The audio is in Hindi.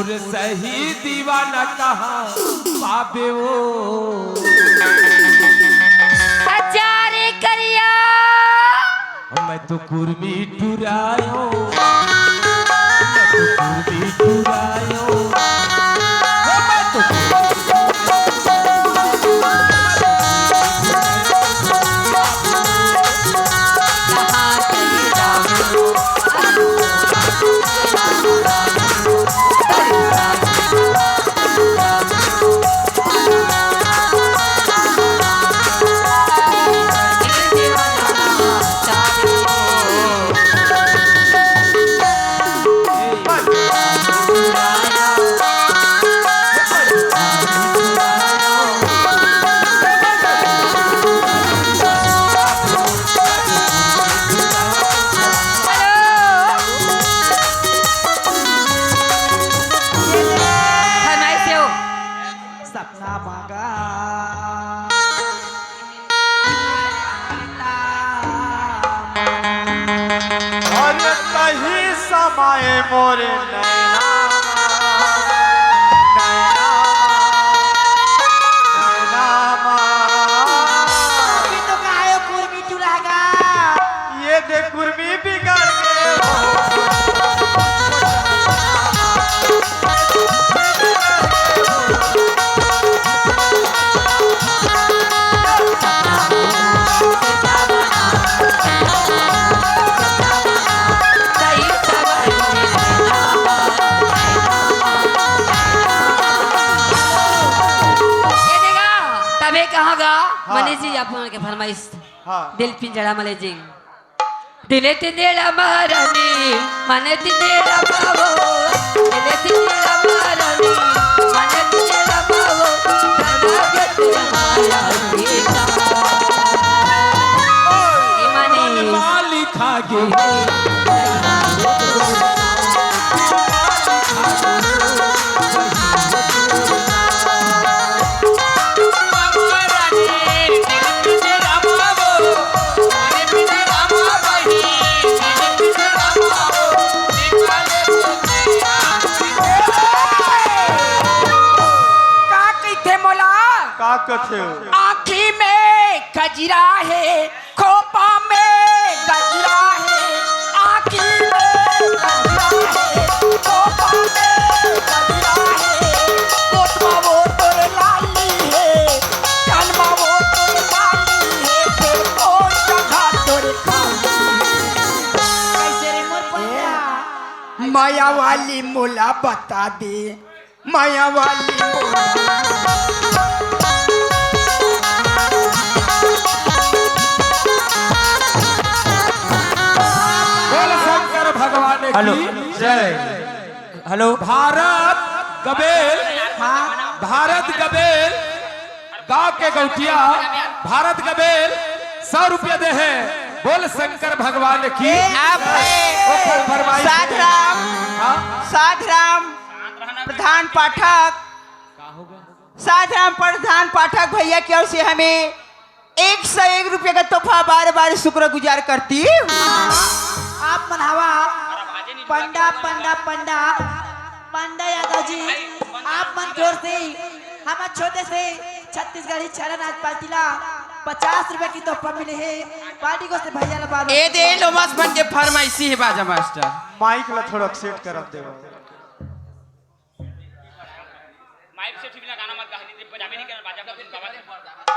मोर सही दीवाना कहाँ पाबे वो हजारे करिया मैं तो कुर्मी टुरायो मैं तो कुर्मी टुरायो मैं तो सपना मांगा और कहीं समाए मोरे नैना अभी तो गायो कुर्मी टुरागा ये दे कुर्मी बिगड़ गए मनीष जी आप के फरमाइश हाँ दिल पिंजड़ा मले जी दिले तिंदेड़ा महारानी मने तिंदेड़ा बाबो दिले तिंदेड़ा महारानी मने तिंदेड़ा बाबो रंगत माया पीता ए मने माली खागे का कथे आँखी में गजरा है खोपा में गजरा है आँखी में गजरा है खोपा में गजरा है कोटमा वो तोरे लाली है कानमा वो तोरे लाली है फिर कौन जगह तोरे खाली कैसे रे मोर पन्ना माया वाली मोला बता दे माया वाली मोला भगवान हेलो की जय हेलो भारत गबेल भारत गबेल गांव के गौटिया भारत गबेल 100 रुपया दे है बोल शंकर भगवान की साधराम प्रधान पाठक साधराम प्रधान पाठक भैया की ओर से हमें 101 रुपये का तोहफा बार बार शुक्र गुजार करती आप मनावा पंडा पंडा पंडा पंडा यादव जी आप मन जोर से हम छोटे से छत्तीसगढ़ी चरण आज पार्टीला 50 रुपए की तोहफा मिले है पार्टी को से भैया ला ए दे लो मस बन के फरमाइशी है बाजा मास्टर माइक ला थोड़ा सेट करब देबो माइक से ठीक ना गाना मत गा हिंदी पंजाबी नहीं करना बाजा फिर